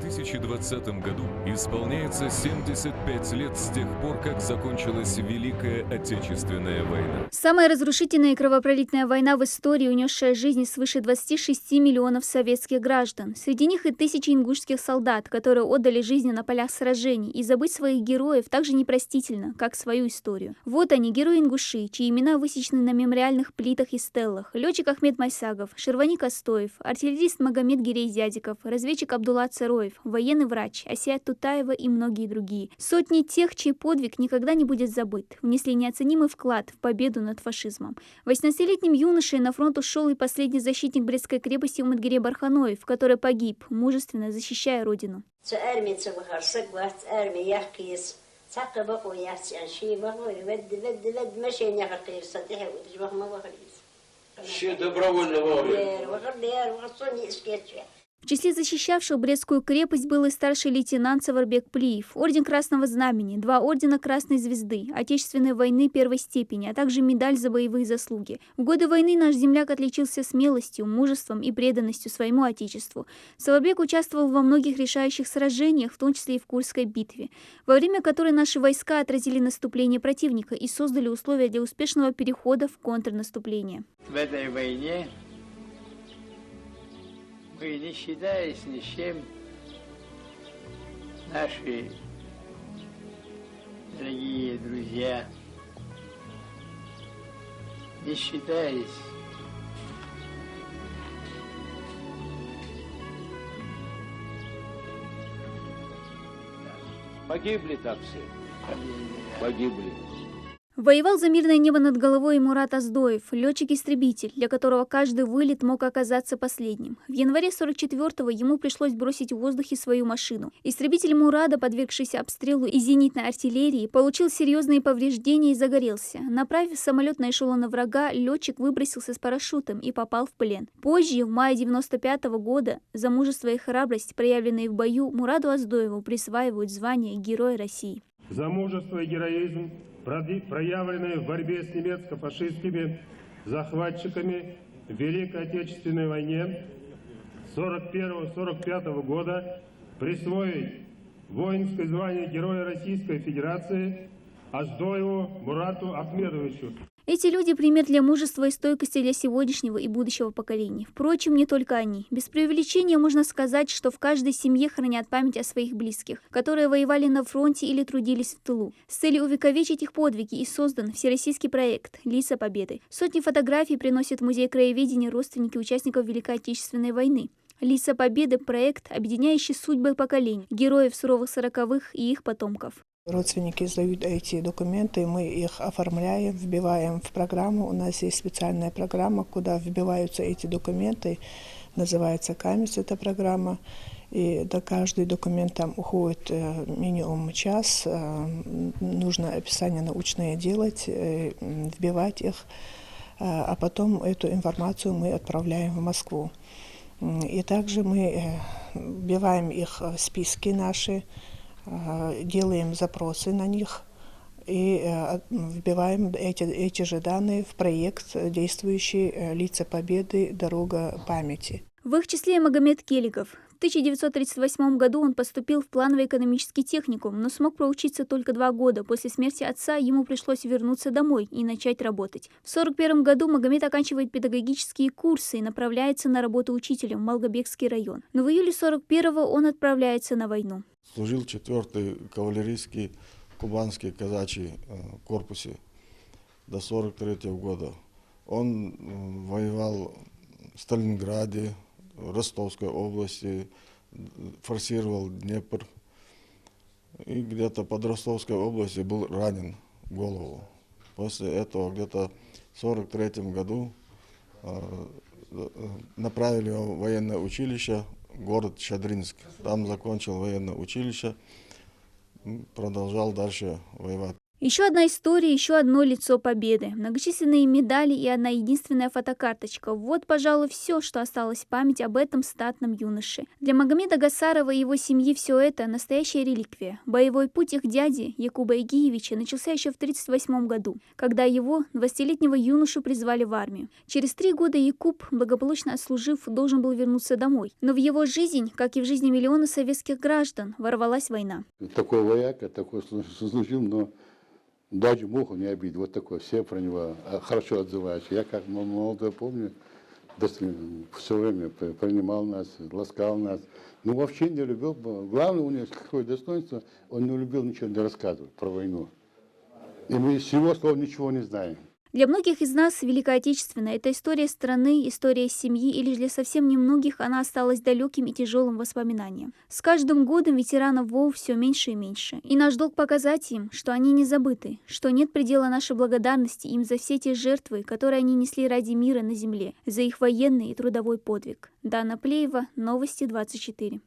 2020 году исполняется 75 лет с тех пор, как закончилась Великая Отечественная война. Самая разрушительная и кровопролитная война в истории, унесшая жизни свыше 26 миллионов советских граждан. Среди них и тысячи ингушских солдат, которые отдали жизни на полях сражений. И забыть своих героев так же непростительно, как свою историю. Вот они, герои-ингуши, чьи имена высечены на мемориальных плитах и стеллах. Летчик Ахмед Майсагов, Шервани Костоев, артиллерист Магомед Гирей-Дядиков, разведчик Абдулла Цароев, военный врач Асия Тутаева и многие другие. Сотни тех, чей подвиг никогда не будет забыт, внесли неоценимый вклад в победу над фашизмом. 18-летним юношей на фронт ушел и последний защитник Брестской крепости Уматгирей Барханоев, который погиб, мужественно защищая родину. В числе защищавших Брестскую крепость был и старший лейтенант Саварбек Плиев, орден Красного Знамени, 2 ордена Красной Звезды, Отечественной войны первой степени, а также медаль за боевые заслуги. В годы войны наш земляк отличился смелостью, мужеством и преданностью своему Отечеству. Саварбек участвовал во многих решающих сражениях, в том числе и в Курской битве, во время которой наши войска отразили наступление противника и создали условия для успешного перехода в контрнаступление. В этой войне мы, не считаясь ни с чем, наши дорогие друзья, не считаясь погибли так все. Погибли. Воевал за мирное небо над головой и Мурат Аздоев, летчик-истребитель, для которого каждый вылет мог оказаться последним. В январе 44-го ему пришлось бросить в воздухе свою машину. Истребитель Мурада, подвергшийся обстрелу из зенитной артиллерии, получил серьезные повреждения и загорелся. Направив самолет на эшелоны врага, летчик выбросился с парашютом и попал в плен. Позже, в мае 95-го года, за мужество и храбрость, проявленные в бою, Мураду Аздоеву присваивают звание Героя России. За мужество и героизм, проявленные в борьбе с немецко-фашистскими захватчиками в Великой Отечественной войне 41-45 года, присвоить воинское звание Героя Российской Федерации Аздоеву Мурату Ахмедовичу. Эти люди – пример для мужества и стойкости для сегодняшнего и будущего поколений. Впрочем, не только они. Без преувеличения можно сказать, что в каждой семье хранят память о своих близких, которые воевали на фронте или трудились в тылу. С целью увековечить их подвиги и создан всероссийский проект «Лица Победы». Сотни фотографий приносят в Музей краеведения родственники участников Великой Отечественной войны. «Лица Победы» – проект, объединяющий судьбы поколений, героев суровых 40-х и их потомков. Родственники сдают эти документы, мы их оформляем, вбиваем в программу. У нас есть специальная программа, куда вбиваются эти документы. Называется «Камис» эта программа. И до каждый документ там уходит минимум час. Нужно описание научное делать, вбивать их. А потом эту информацию мы отправляем в Москву. И также мы вбиваем их в списки наши, делаем запросы на них и вбиваем эти же данные в проект, действующий «Лица Победы. Дорога памяти». В их числе Магомед Келиков. В 1938 году он поступил в плановый экономический техникум, но смог проучиться только 2 года. После смерти отца ему пришлось вернуться домой и начать работать. В 1941 году Магомед оканчивает педагогические курсы и направляется на работу учителем в Малгобекский район. Но в июле 1941 он отправляется на войну. Служил 4-й кавалерийский кубанский казачий корпусе до 1943 года. Он воевал в Сталинграде, в Ростовской области, форсировал Днепр. И где-то под Ростовской областью был ранен в голову. После этого где-то в 1943 году направили его в военное училище, город Щадринск. Там закончил военное училище, продолжал дальше воевать. Еще одна история, еще одно лицо победы. Многочисленные медали и одна единственная фотокарточка. Вот, пожалуй, все, что осталось в память об этом статном юноше. Для Магомеда Гасарова и его семьи все это настоящая реликвия. Боевой путь их дяди, Якуба Игиевича, начался еще в 1938 году, когда его, 20-летнего юношу, призвали в армию. Через 3 года Якуб, благополучно отслужив, должен был вернуться домой. Но в его жизнь, как и в жизни миллиона советских граждан, ворвалась война. Такой вояка, такой служил, но даже муху не обидел. Вот такой, все про него хорошо отзываются. Я как молодой помню, все время принимал нас, ласкал нас. Ну, вообще не любил. Главное у него какое достоинство, он не любил ничего не рассказывать про войну. И мы с его слов ничего не знаем. Для многих из нас Великая Отечественная – это история страны, история семьи, и лишь для совсем немногих она осталась далеким и тяжелым воспоминанием. С каждым годом ветеранов ВОУ все меньше и меньше. И наш долг показать им, что они не забыты, что нет предела нашей благодарности им за все те жертвы, которые они несли ради мира на земле, за их военный и трудовой подвиг. Дана Плеева, Новости 24.